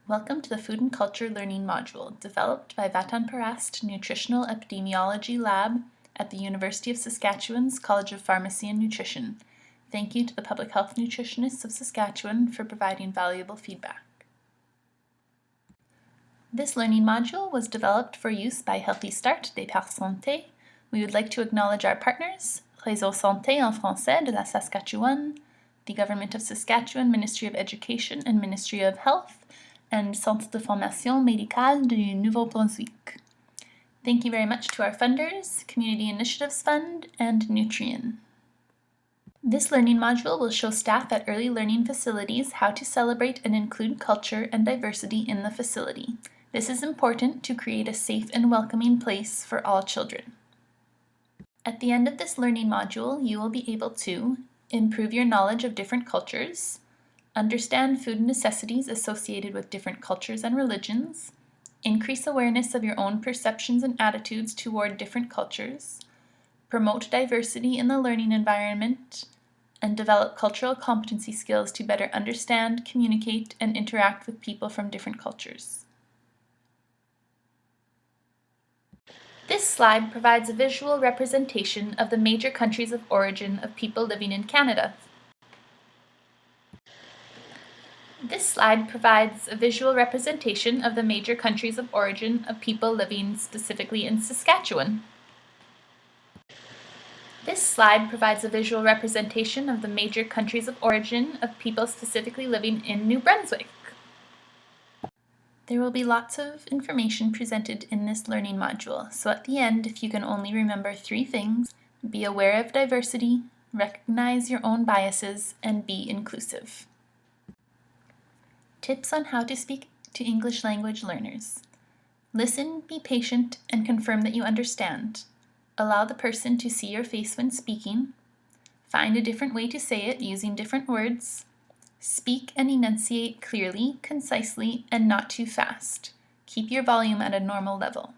Welcome to the Food and Culture Learning Module, developed by Vatanparast Nutritional Epidemiology Lab at the University of Saskatchewan's College of Pharmacy and Nutrition. Thank you to the Public Health Nutritionists of Saskatchewan for providing valuable feedback. This learning module was developed for use by Healthy Start des Parts Santé. We would like to acknowledge our partners, Réseau Santé en Français de la Saskatchewan, the Government of Saskatchewan, Ministry of Education and Ministry of Health, and Centre de Formation Médicale du Nouveau-Brunswick. Thank you very much to our funders, Community Initiatives Fund, and Nutrien. This learning module will show staff at early learning facilities how to celebrate and include culture and diversity in the facility. This is important to create a safe and welcoming place for all children. At the end of this learning module, you will be able to improve your knowledge of different cultures, understand food necessities associated with different cultures and religions, increase awareness of your own perceptions and attitudes toward different cultures, promote diversity in the learning environment, and develop cultural competency skills to better understand, communicate, and interact with people from different cultures. This slide provides a visual representation of the major countries of origin of people living in Canada. This slide provides a visual representation of the major countries of origin of people living specifically in Saskatchewan. This slide provides a visual representation of the major countries of origin of people specifically living in New Brunswick. There will be lots of information presented in this learning module, so at the end, if you can only remember 3 things, be aware of diversity, recognize your own biases, and be inclusive. Tips on how to speak to English language learners. Listen, be patient, and confirm that you understand. Allow the person to see your face when speaking. Find a different way to say it using different words. Speak and enunciate clearly, concisely, and not too fast. Keep your volume at a normal level.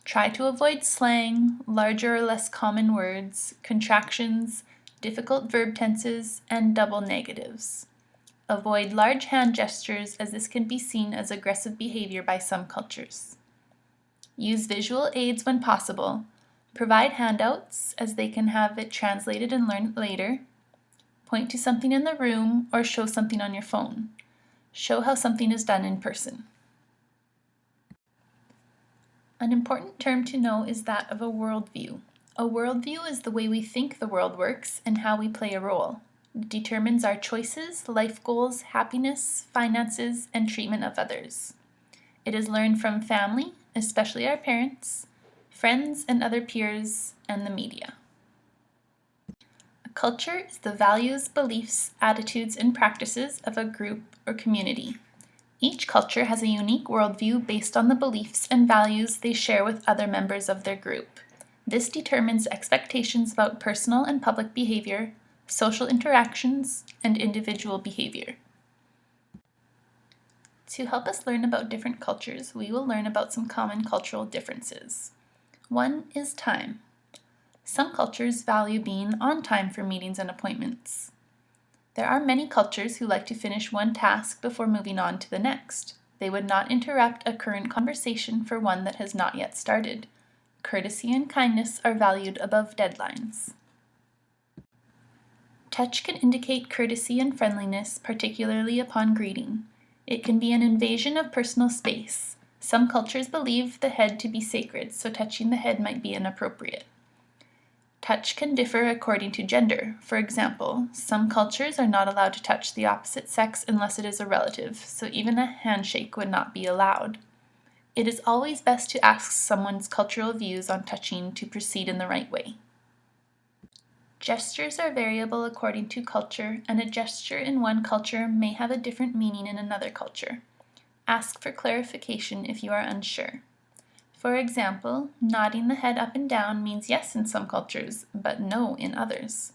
Try to avoid slang, larger or less common words, contractions, difficult verb tenses, and double negatives. Avoid large hand gestures as this can be seen as aggressive behavior by some cultures. Use visual aids when possible. Provide handouts as they can have it translated and learn it later. Point to something in the room or show something on your phone. Show how something is done in person. An important term to know is that of a worldview. A worldview is the way we think the world works and how we play a role. It determines our choices, life goals, happiness, finances, and treatment of others. It is learned from family, especially our parents, friends and other peers, and the media. A culture is the values, beliefs, attitudes, and practices of a group or community. Each culture has a unique worldview based on the beliefs and values they share with other members of their group. This determines expectations about personal and public behavior, social interactions, and individual behavior. To help us learn about different cultures, we will learn about some common cultural differences. One is time. Some cultures value being on time for meetings and appointments. There are many cultures who like to finish one task before moving on to the next. They would not interrupt a current conversation for one that has not yet started. Courtesy and kindness are valued above deadlines. Touch can indicate courtesy and friendliness, particularly upon greeting. It can be an invasion of personal space. Some cultures believe the head to be sacred, so touching the head might be inappropriate. Touch can differ according to gender. For example, some cultures are not allowed to touch the opposite sex unless it is a relative, so even a handshake would not be allowed. It is always best to ask someone's cultural views on touching to proceed in the right way. Gestures are variable according to culture, and a gesture in one culture may have a different meaning in another culture. Ask for clarification if you are unsure. For example, nodding the head up and down means yes in some cultures, but no in others.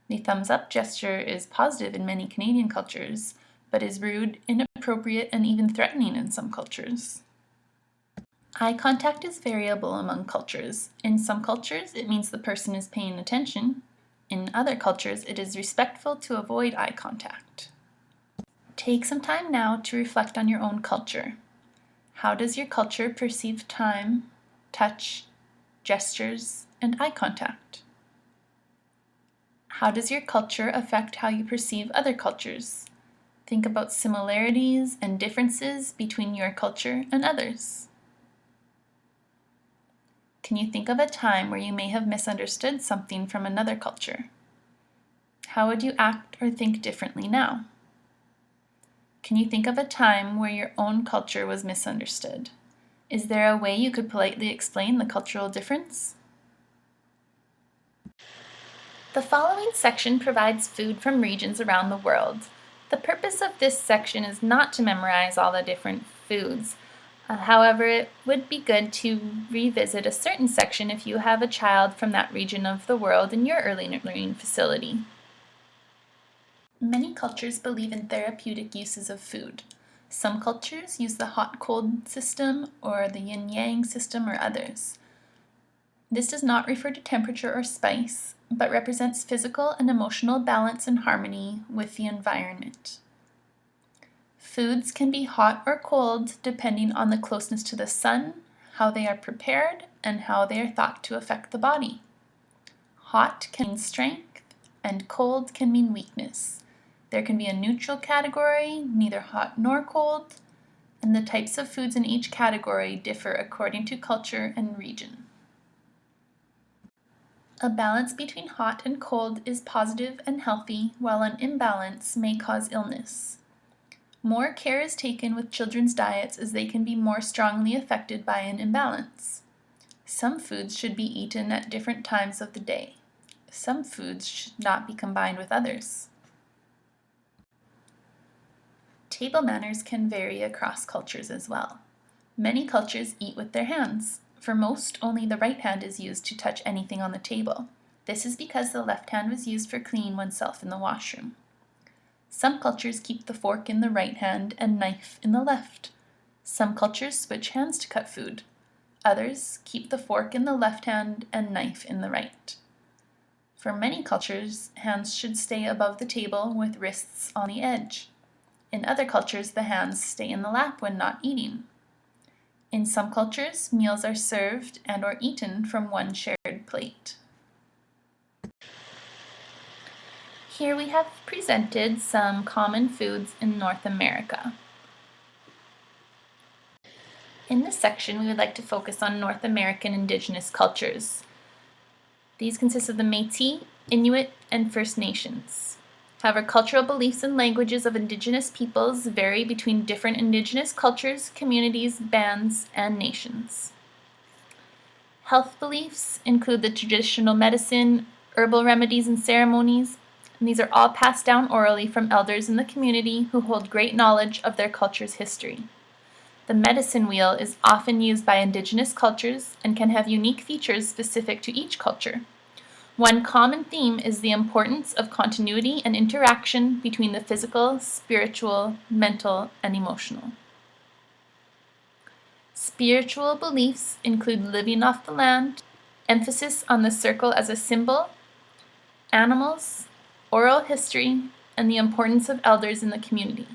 The thumbs up gesture is positive in many Canadian cultures, but is rude, inappropriate, and even threatening in some cultures. Eye contact is variable among cultures. In some cultures, it means the person is paying attention. In other cultures, it is respectful to avoid eye contact. Take some time now to reflect on your own culture. How does your culture perceive time, touch, gestures, and eye contact? How does your culture affect how you perceive other cultures? Think about similarities and differences between your culture and others. Can you think of a time where you may have misunderstood something from another culture? How would you act or think differently now? Can you think of a time where your own culture was misunderstood? Is there a way you could politely explain the cultural difference? The following section provides food from regions around the world. The purpose of this section is not to memorize all the different foods. However, it would be good to revisit a certain section if you have a child from that region of the world in your early learning facility. Many cultures believe in therapeutic uses of food. Some cultures use the hot-cold system or the yin-yang system or others. This does not refer to temperature or spice, but represents physical and emotional balance and harmony with the environment. Foods can be hot or cold depending on the closeness to the sun, how they are prepared, and how they are thought to affect the body. Hot can mean strength, and cold can mean weakness. There can be a neutral category, neither hot nor cold, and the types of foods in each category differ according to culture and region. A balance between hot and cold is positive and healthy, while an imbalance may cause illness. More care is taken with children's diets as they can be more strongly affected by an imbalance. Some foods should be eaten at different times of the day. Some foods should not be combined with others. Table manners can vary across cultures as well. Many cultures eat with their hands. For most, only the right hand is used to touch anything on the table. This is because the left hand was used for cleaning oneself in the washroom. Some cultures keep the fork in the right hand and knife in the left. Some cultures switch hands to cut food. Others keep the fork in the left hand and knife in the right. For many cultures, hands should stay above the table with wrists on the edge. In other cultures, the hands stay in the lap when not eating. In some cultures, meals are served and or eaten from one shared plate. Here we have presented some common foods in North America. In this section, we would like to focus on North American Indigenous cultures. These consist of the Métis, Inuit, and First Nations. However, cultural beliefs and languages of Indigenous peoples vary between different Indigenous cultures, communities, bands, and nations. Health beliefs include the traditional medicine, herbal remedies, and ceremonies, and these are all passed down orally from elders in the community who hold great knowledge of their culture's history. The medicine wheel is often used by Indigenous cultures and can have unique features specific to each culture. One common theme is the importance of continuity and interaction between the physical, spiritual, mental, and emotional. Spiritual beliefs include living off the land, emphasis on the circle as a symbol, animals, oral history, and the importance of elders in the community.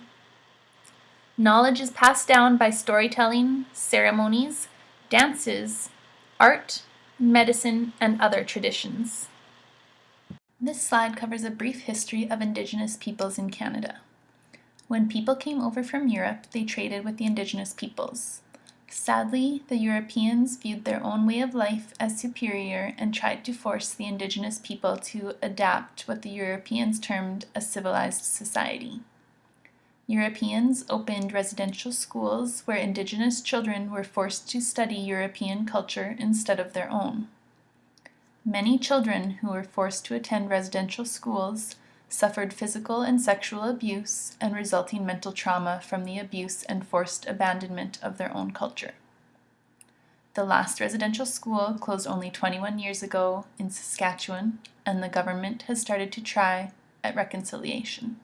Knowledge is passed down by storytelling, ceremonies, dances, art, medicine, and other traditions. This slide covers a brief history of Indigenous peoples in Canada. When people came over from Europe, they traded with the Indigenous peoples. Sadly, the Europeans viewed their own way of life as superior and tried to force the Indigenous people to adapt what the Europeans termed a civilized society. Europeans opened residential schools where Indigenous children were forced to study European culture instead of their own. Many children who were forced to attend residential schools suffered physical and sexual abuse and resulting mental trauma from the abuse and forced abandonment of their own culture. The last residential school closed only 21 years ago in Saskatchewan, and the government has started to try at reconciliation.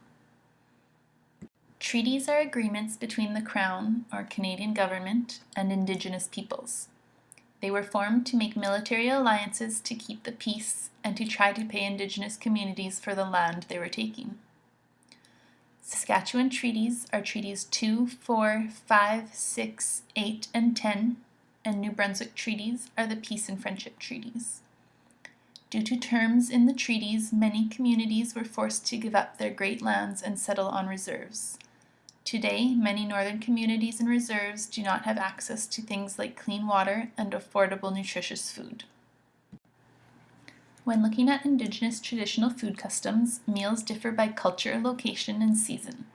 Treaties are agreements between the Crown, or Canadian government, and Indigenous peoples. They were formed to make military alliances to keep the peace and to try to pay Indigenous communities for the land they were taking. Saskatchewan treaties are Treaties 2, 4, 5, 6, 8, and 10, and New Brunswick treaties are the Peace and Friendship Treaties. Due to terms in the treaties, many communities were forced to give up their great lands and settle on reserves. Today, many northern communities and reserves do not have access to things like clean water and affordable nutritious food. When looking at Indigenous traditional food customs, meals differ by culture, location, and season.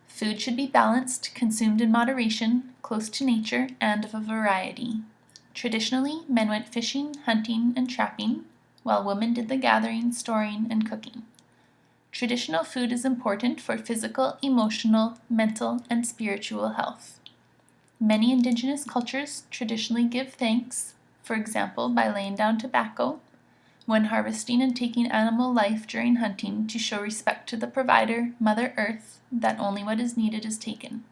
Food should be balanced, consumed in moderation, close to nature, and of a variety. Traditionally, men went fishing, hunting, and trapping, while women did the gathering, storing, and cooking. Traditional food is important for physical, emotional, mental, and spiritual health. Many Indigenous cultures traditionally give thanks, for example, by laying down tobacco, when harvesting and taking animal life during hunting to show respect to the provider, Mother Earth, that only what is needed is taken.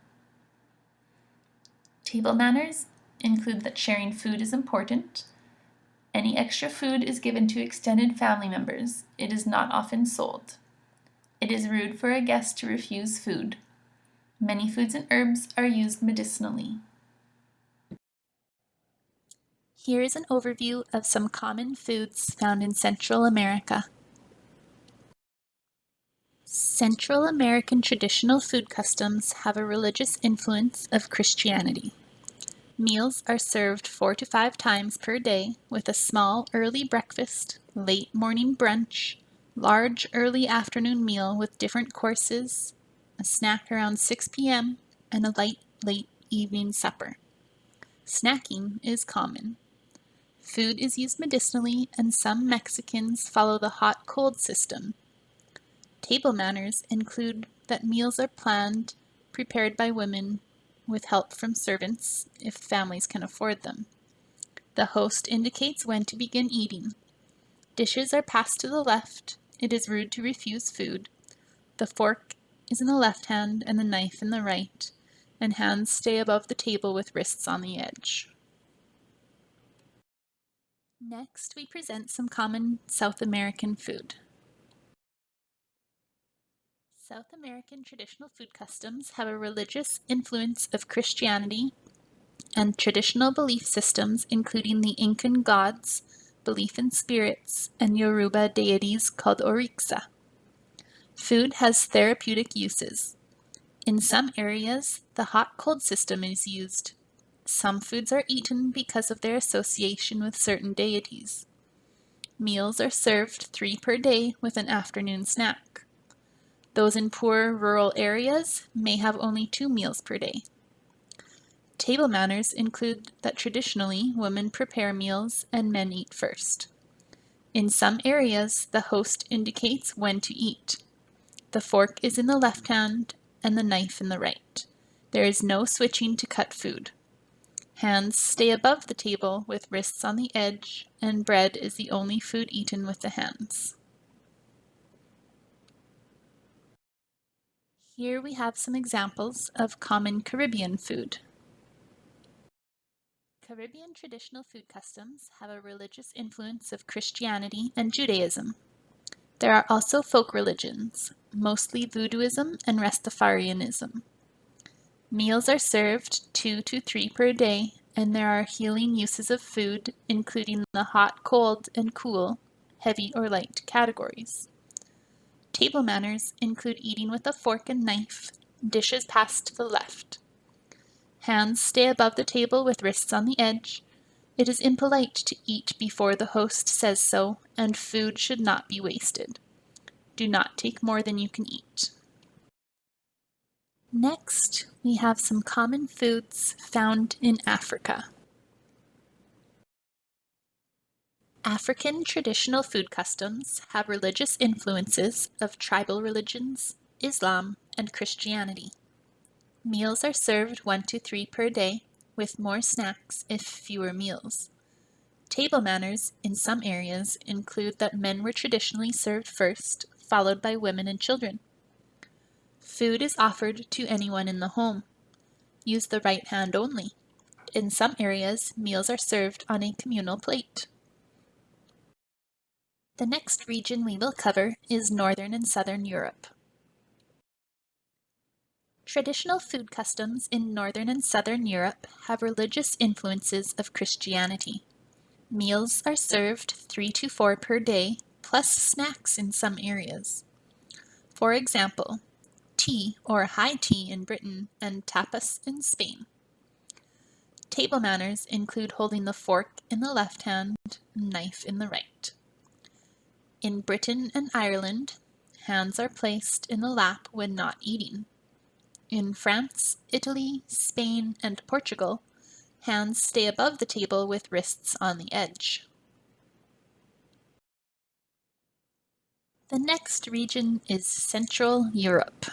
Table manners include that sharing food is important. Any extra food is given to extended family members. It is not often sold. It is rude for a guest to refuse food. Many foods and herbs are used medicinally. Here is an overview of some common foods found in Central America. Central American traditional food customs have a religious influence of Christianity. Meals are served 4 to 5 times per day, with a small early breakfast, late morning brunch, large early afternoon meal with different courses, a snack around 6 p.m., and a light late evening supper. Snacking is common. Food is used medicinally, and some Mexicans follow the hot-cold system. Table manners include that meals are planned, prepared by women, with help from servants, if families can afford them. The host indicates when to begin eating. Dishes are passed to the left. It is rude to refuse food. The fork is in the left hand and the knife in the right, and hands stay above the table with wrists on the edge. Next, we present some common South American food. South American traditional food customs have a religious influence of Christianity and traditional belief systems, including the Incan gods, belief in spirits, and Yoruba deities called Orixa. Food has therapeutic uses. In some areas, the hot-cold system is used. Some foods are eaten because of their association with certain deities. Meals are served 3 per day with an afternoon snack. Those in poor rural areas may have only 2 meals per day. Table manners include that traditionally women prepare meals and men eat first. In some areas, the host indicates when to eat. The fork is in the left hand and the knife in the right. There is no switching to cut food. Hands stay above the table with wrists on the edge, and bread is the only food eaten with the hands. Here we have some examples of common Caribbean food. Caribbean traditional food customs have a religious influence of Christianity and Judaism. There are also folk religions, mostly Voodooism and Rastafarianism. Meals are served 2 to 3 per day, and there are healing uses of food, including the hot, cold, and cool, heavy or light categories. Table manners include eating with a fork and knife, dishes passed to the left. Hands stay above the table with wrists on the edge. It is impolite to eat before the host says so, and food should not be wasted. Do not take more than you can eat. Next, we have some common foods found in Africa. African traditional food customs have religious influences of tribal religions, Islam, and Christianity. Meals are served 1 to 3 per day, with more snacks if fewer meals. Table manners in some areas include that men were traditionally served first, followed by women and children. Food is offered to anyone in the home. Use the right hand only. In some areas, meals are served on a communal plate. The next region we will cover is Northern and Southern Europe. Traditional food customs in Northern and Southern Europe have religious influences of Christianity. Meals are served 3 to 4 per day, plus snacks in some areas. For example, tea or high tea in Britain and tapas in Spain. Table manners include holding the fork in the left hand, knife in the right. In Britain and Ireland, hands are placed in the lap when not eating. In France, Italy, Spain, and Portugal, hands stay above the table with wrists on the edge. The next region is Central Europe.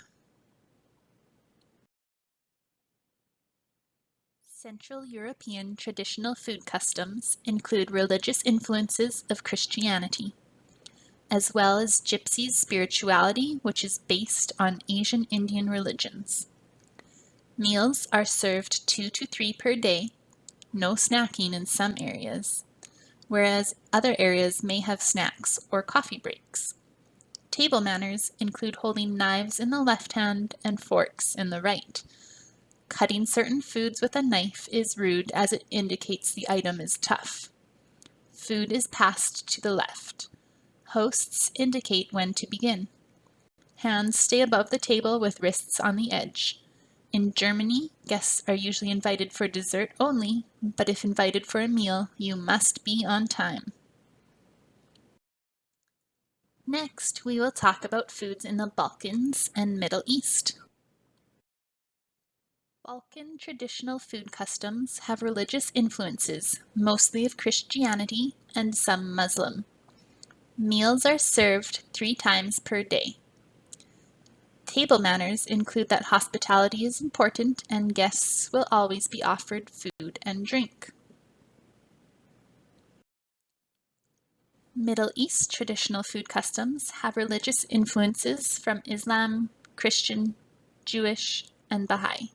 Central European traditional food customs include religious influences of Christianity, as well as Gypsies' spirituality, which is based on Asian Indian religions. Meals are served 2 to 3 per day, no snacking in some areas, whereas other areas may have snacks or coffee breaks. Table manners include holding knives in the left hand and forks in the right. Cutting certain foods with a knife is rude as it indicates the item is tough. Food is passed to the left. Hosts indicate when to begin. Hands stay above the table with wrists on the edge. In Germany, guests are usually invited for dessert only, but if invited for a meal, you must be on time. Next, we will talk about foods in the Balkans and Middle East. Balkan traditional food customs have religious influences, mostly of Christianity and some Muslim. Meals are served 3 times per day. Table manners include that hospitality is important and guests will always be offered food and drink. Middle East traditional food customs have religious influences from Islam, Christian, Jewish, and Baha'i.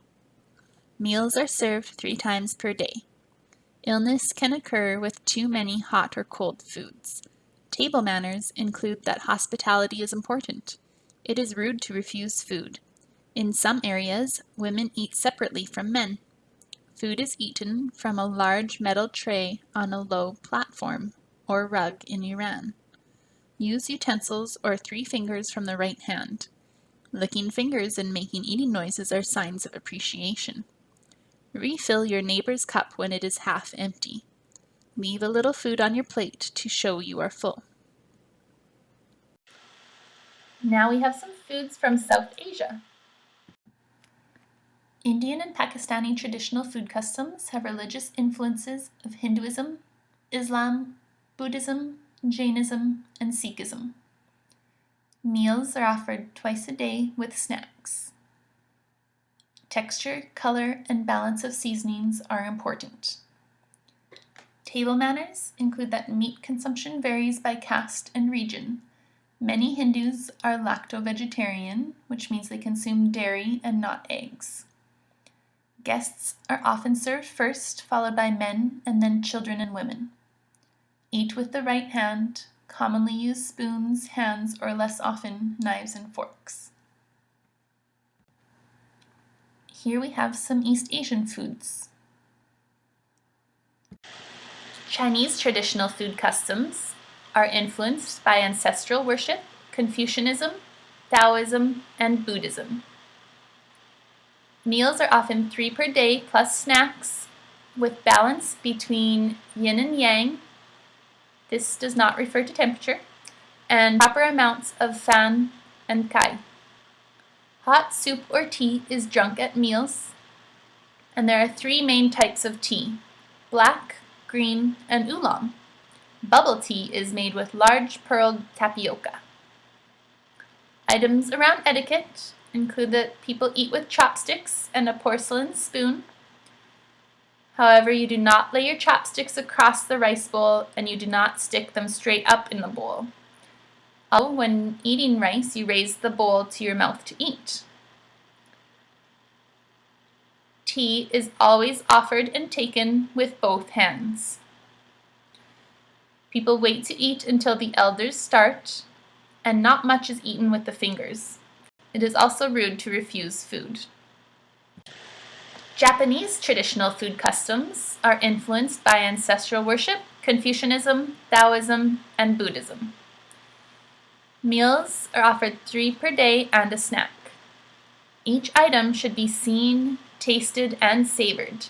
Meals are served 3 times per day. Illness can occur with too many hot or cold foods. Table manners include that hospitality is important. It is rude to refuse food. In some areas, women eat separately from men. Food is eaten from a large metal tray on a low platform or rug in Iran. Use utensils or 3 fingers from the right hand. Licking fingers and making eating noises are signs of appreciation. Refill your neighbor's cup when it is half empty. Leave a little food on your plate to show you are full. Now we have some foods from South Asia. Indian and Pakistani traditional food customs have religious influences of Hinduism, Islam, Buddhism, Jainism, and Sikhism. Meals are offered twice a day with snacks. Texture, color, and balance of seasonings are important. Table manners include that meat consumption varies by caste and region. Many Hindus are lacto-vegetarian, which means they consume dairy and not eggs. Guests are often served first, followed by men, and then children and women. Eat with the right hand, commonly use spoons, hands, or less often, knives and forks. Here we have some East Asian foods. Chinese traditional food customs are influenced by ancestral worship, Confucianism, Taoism, and Buddhism. Meals are often 3 per day plus snacks with balance between yin and yang. This does not refer to temperature, and proper amounts of fan and kai. Hot soup or tea is drunk at meals, and there are 3 main types of tea: black, green, and oolong. Bubble tea is made with large pearled tapioca. Items around etiquette include that people eat with chopsticks and a porcelain spoon. However, you do not lay your chopsticks across the rice bowl and you do not stick them straight up in the bowl. Also, when eating rice, you raise the bowl to your mouth to eat. Tea is always offered and taken with both hands. People wait to eat until the elders start, and not much is eaten with the fingers. It is also rude to refuse food. Japanese traditional food customs are influenced by ancestral worship, Confucianism, Taoism, and Buddhism. Meals are offered 3 per day and a snack. Each item should be seen, tasted, and savored.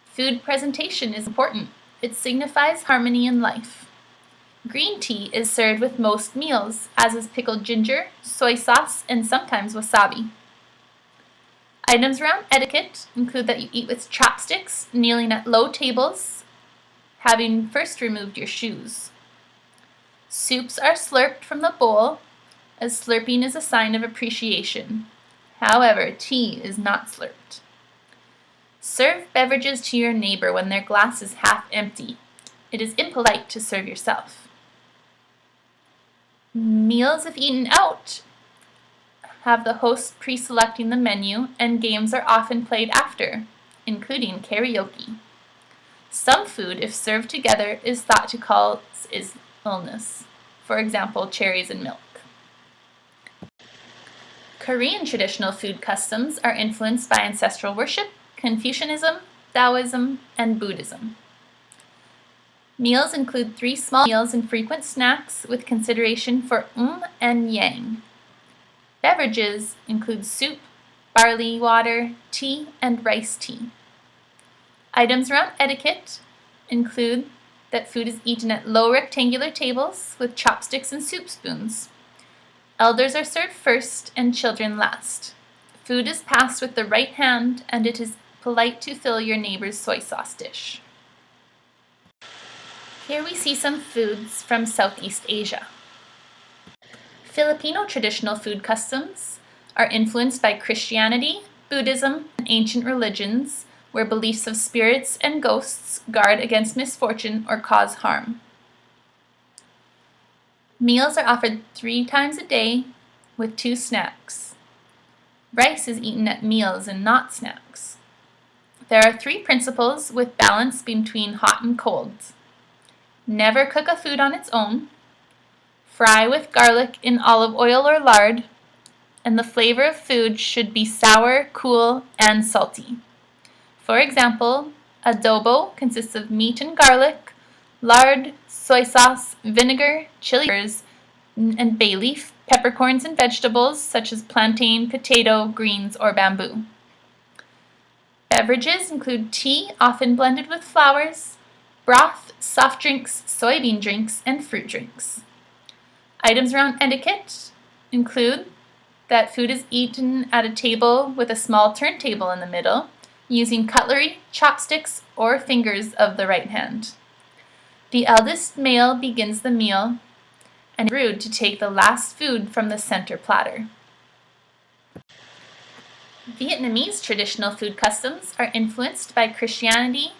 Food presentation is important. It signifies harmony in life. Green tea is served with most meals, as is pickled ginger, soy sauce, and sometimes wasabi. Items around etiquette include that you eat with chopsticks, kneeling at low tables, having first removed your shoes. Soups are slurped from the bowl, as slurping is a sign of appreciation. However, tea is not slurped. Serve beverages to your neighbor when their glass is half empty. It is impolite to serve yourself. Meals, if eaten out, have the host pre-selecting the menu, and games are often played after, including karaoke. Some food, if served together, is thought to cause illness. For example, cherries and milk. Korean traditional food customs are influenced by ancestral worship, Confucianism, Taoism, and Buddhism. Meals include 3 small meals and frequent snacks with consideration for and yang. Beverages include soup, barley water, tea, and rice tea. Items around etiquette include that food is eaten at low rectangular tables with chopsticks and soup spoons. Elders are served first and children last. Food is passed with the right hand, and it is polite to fill your neighbor's soy sauce dish. Here we see some foods from Southeast Asia. Filipino traditional food customs are influenced by Christianity, Buddhism, and ancient religions, where beliefs of spirits and ghosts guard against misfortune or cause harm. Meals are offered 3 times a day with 2 snacks. Rice is eaten at meals and not snacks. There are 3 principles with balance between hot and cold. Never cook a food on its own. Fry with garlic in olive oil or lard. And the flavor of food should be sour, cool, and salty. For example, adobo consists of meat and garlic, lard, soy sauce, vinegar, chili peppers, and bay leaf, peppercorns, and vegetables such as plantain, potato, greens, or bamboo. Beverages include tea, often blended with flowers, broth, soft drinks, soybean drinks, and fruit drinks. Items around etiquette include that food is eaten at a table with a small turntable in the middle, using cutlery, chopsticks, or fingers of the right hand. The eldest male begins the meal, and it is rude to take the last food from the center platter. Vietnamese traditional food customs are influenced by Christianity,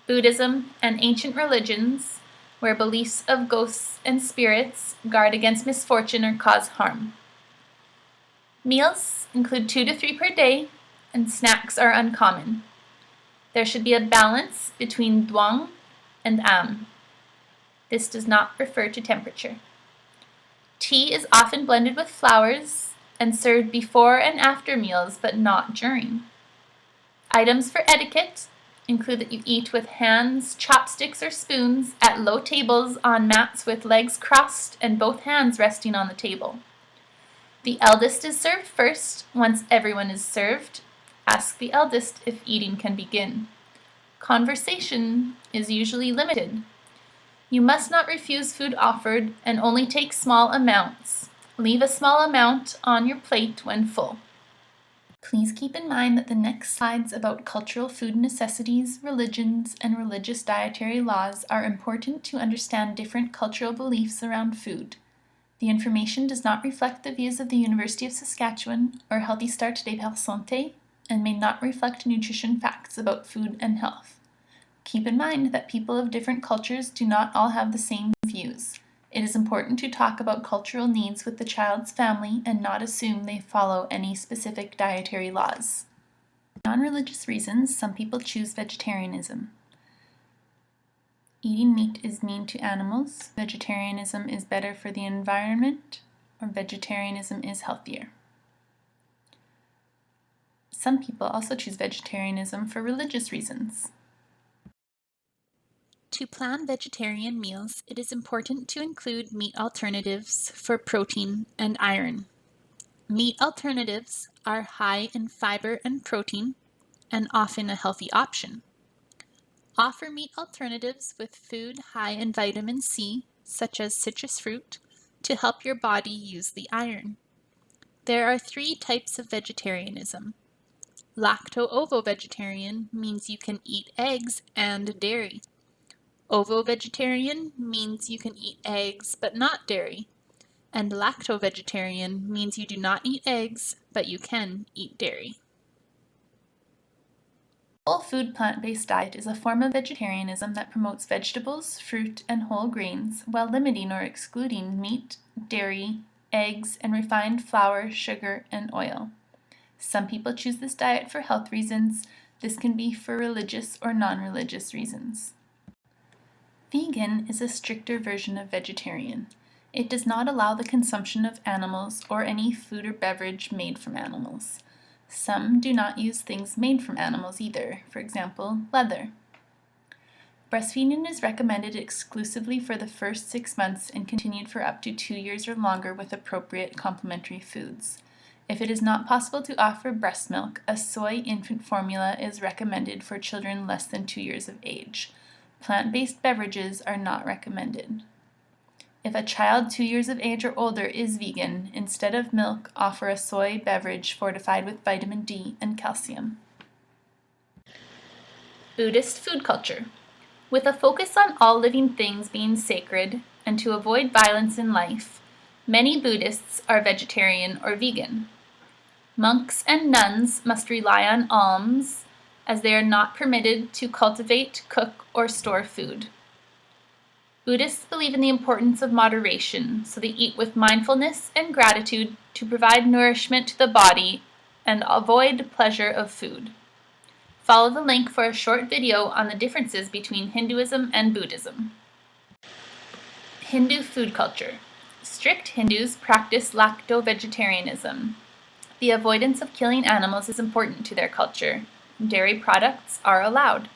Buddhism, and ancient religions, where beliefs of ghosts and spirits guard against misfortune or cause harm. Meals include 2 to 3 per day, and snacks are uncommon. There should be a balance between duong and am. This does not refer to temperature. Tea is often blended with flowers and served before and after meals, but not during. Items for etiquette include that you eat with hands, chopsticks, or spoons at low tables on mats with legs crossed and both hands resting on the table. The eldest is served first. Once everyone is served, ask the eldest if eating can begin. Conversation is usually limited. You must not refuse food offered and only take small amounts. Leave a small amount on your plate when full. Please keep in mind that the next slides about cultural food necessities, religions, and religious dietary laws are important to understand different cultural beliefs around food. The information does not reflect the views of the University of Saskatchewan or Healthy Start des Santé and may not reflect nutrition facts about food and health. Keep in mind that people of different cultures do not all have the same views. It is important to talk about cultural needs with the child's family and not assume they follow any specific dietary laws. For non-religious reasons, some people choose vegetarianism. Eating meat is mean to animals, vegetarianism is better for the environment, or vegetarianism is healthier. Some people also choose vegetarianism for religious reasons. To plan vegetarian meals, it is important to include meat alternatives for protein and iron. Meat alternatives are high in fiber and protein and often a healthy option. Offer meat alternatives with food high in vitamin C, such as citrus fruit, to help your body use the iron. There are 3 types of vegetarianism. Lacto-ovo-vegetarian means you can eat eggs and dairy. Ovo-vegetarian means you can eat eggs but not dairy. And lacto-vegetarian means you do not eat eggs, but you can eat dairy. Whole food plant-based diet is a form of vegetarianism that promotes vegetables, fruit, and whole grains while limiting or excluding meat, dairy, eggs, and refined flour, sugar, and oil. Some people choose this diet for health reasons. This can be for religious or non-religious reasons. Vegan is a stricter version of vegetarian. It does not allow the consumption of animals or any food or beverage made from animals. Some do not use things made from animals either, for example, leather. Breastfeeding is recommended exclusively for the first 6 months and continued for up to 2 years or longer with appropriate complementary foods. If it is not possible to offer breast milk, a soy infant formula is recommended for children less than 2 years of age. Plant-based beverages are not recommended. If a child 2 years of age or older is vegan, instead of milk, offer a soy beverage fortified with vitamin D and calcium. Buddhist food culture. With a focus on all living things being sacred and to avoid violence in life, many Buddhists are vegetarian or vegan. Monks and nuns must rely on alms as they are not permitted to cultivate, cook, or store food. Buddhists believe in the importance of moderation, so they eat with mindfulness and gratitude to provide nourishment to the body and avoid pleasure of food. Follow the link for a short video on the differences between Hinduism and Buddhism. Hindu food culture. Strict Hindus practice lacto-vegetarianism. The avoidance of killing animals is important to their culture. Dairy products are allowed.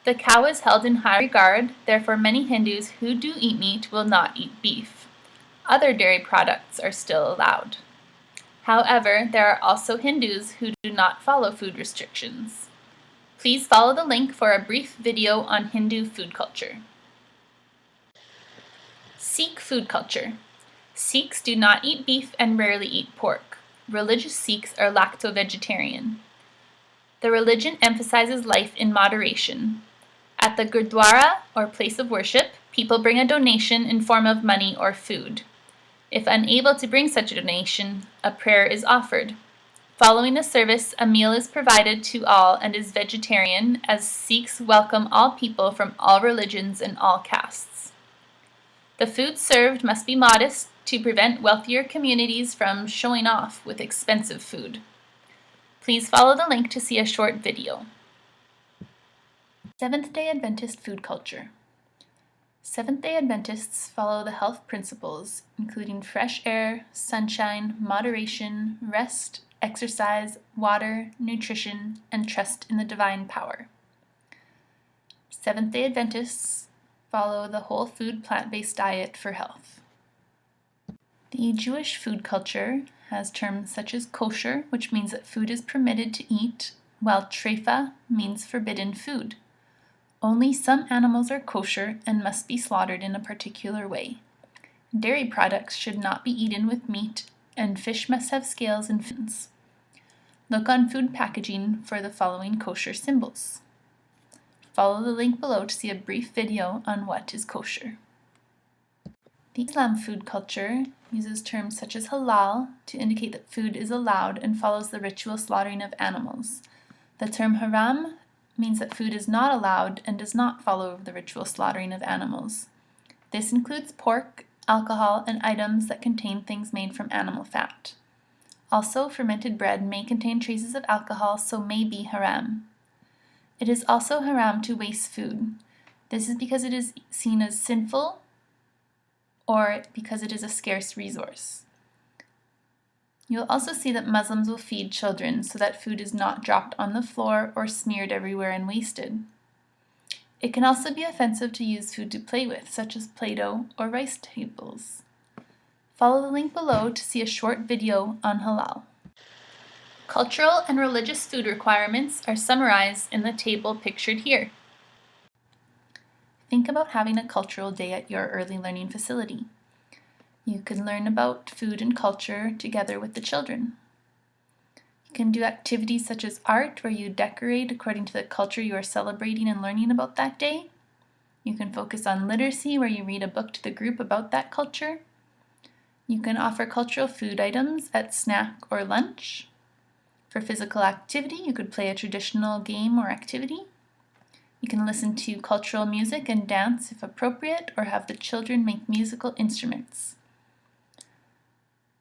The cow is held in high regard, therefore many Hindus who do eat meat will not eat beef. Other dairy products are still allowed. However, there are also Hindus who do not follow food restrictions. Please follow the link for a brief video on Hindu food culture. Sikh food culture. Sikhs do not eat beef and rarely eat pork. Religious Sikhs are lacto-vegetarian. The religion emphasizes life in moderation. At the Gurdwara, or place of worship, people bring a donation in form of money or food. If unable to bring such a donation, a prayer is offered. Following the service, a meal is provided to all and is vegetarian, as Sikhs welcome all people from all religions and all castes. The food served must be modest to prevent wealthier communities from showing off with expensive food. Please follow the link to see a short video. Seventh-day Adventist food culture. Seventh-day Adventists follow the health principles, including fresh air, sunshine, moderation, rest, exercise, water, nutrition, and trust in the divine power. Seventh-day Adventists follow the whole food plant-based diet for health. The Jewish food culture has terms such as kosher, which means that food is permitted to eat, while treifa means forbidden food. Only some animals are kosher and must be slaughtered in a particular way. Dairy products should not be eaten with meat, and fish must have scales and fins. Look on food packaging for the following kosher symbols. Follow the link below to see a brief video on what is kosher. The Islam food culture uses terms such as halal to indicate that food is allowed and follows the ritual slaughtering of animals. The term haram means that food is not allowed and does not follow the ritual slaughtering of animals. This includes pork, alcohol, and items that contain things made from animal fat. Also, fermented bread may contain traces of alcohol, so may be haram. It is also haram to waste food. This is because it is seen as sinful or because it is a scarce resource. You'll also see that Muslims will feed children so that food is not dropped on the floor or smeared everywhere and wasted. It can also be offensive to use food to play with, such as Play-Doh or rice tables. Follow the link below to see a short video on halal. Cultural and religious food requirements are summarized in the table pictured here. Think about having a cultural day at your early learning facility. You can learn about food and culture together with the children. You can do activities such as art, where you decorate according to the culture you are celebrating and learning about that day. You can focus on literacy, where you read a book to the group about that culture. You can offer cultural food items at snack or lunch. For physical activity, you could play a traditional game or activity. You can listen to cultural music and dance if appropriate, or have the children make musical instruments.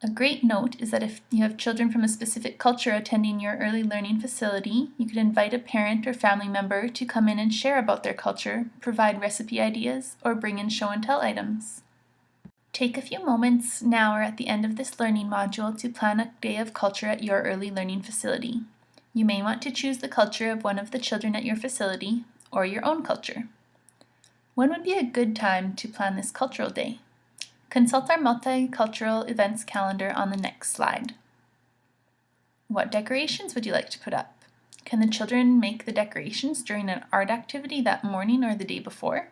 A great note is that if you have children from a specific culture attending your early learning facility, you could invite a parent or family member to come in and share about their culture, provide recipe ideas, or bring in show and tell items. Take a few moments now or at the end of this learning module to plan a day of culture at your early learning facility. You may want to choose the culture of one of the children at your facility or your own culture. When would be a good time to plan this cultural day? Consult our multicultural events calendar on the next slide. What decorations would you like to put up? Can the children make the decorations during an art activity that morning or the day before?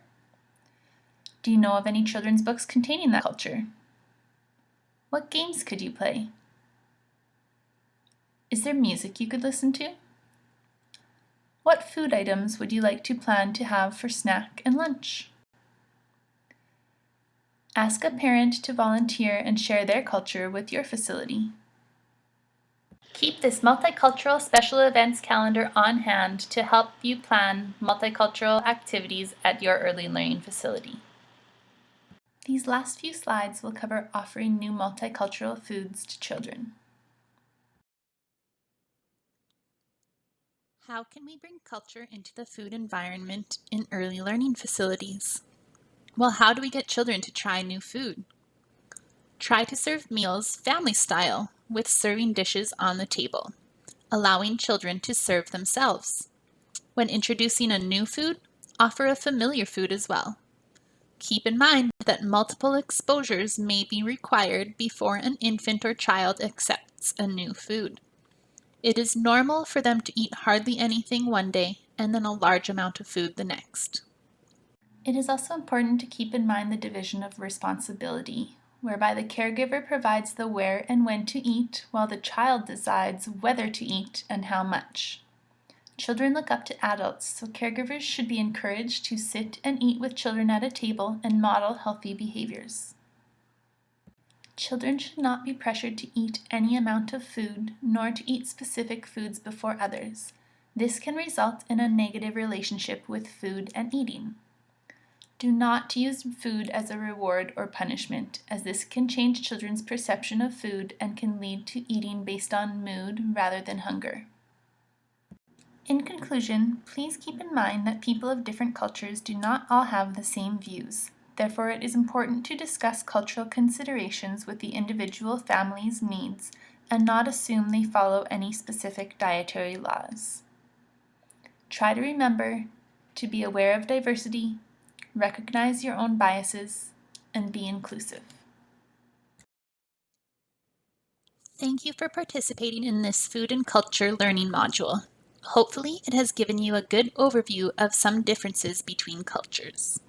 Do you know of any children's books containing that culture? What games could you play? Is there music you could listen to? What food items would you like to plan to have for snack and lunch? Ask a parent to volunteer and share their culture with your facility. Keep this multicultural special events calendar on hand to help you plan multicultural activities at your early learning facility. These last few slides will cover offering new multicultural foods to children. How can we bring culture into the food environment in early learning facilities? Well, how do we get children to try new food? Try to serve meals family style with serving dishes on the table, allowing children to serve themselves. When introducing a new food, offer a familiar food as well. Keep in mind that multiple exposures may be required before an infant or child accepts a new food. It is normal for them to eat hardly anything one day and then a large amount of food the next. It is also important to keep in mind the division of responsibility, whereby the caregiver provides the where and when to eat, while the child decides whether to eat and how much. Children look up to adults, so caregivers should be encouraged to sit and eat with children at a table and model healthy behaviors. Children should not be pressured to eat any amount of food, nor to eat specific foods before others. This can result in a negative relationship with food and eating. Do not use food as a reward or punishment, as this can change children's perception of food and can lead to eating based on mood rather than hunger. In conclusion, please keep in mind that people of different cultures do not all have the same views. Therefore, it is important to discuss cultural considerations with the individual family's needs and not assume they follow any specific dietary laws. Try to remember to be aware of diversity, recognize your own biases, and be inclusive. Thank you for participating in this food and culture learning module. Hopefully, it has given you a good overview of some differences between cultures.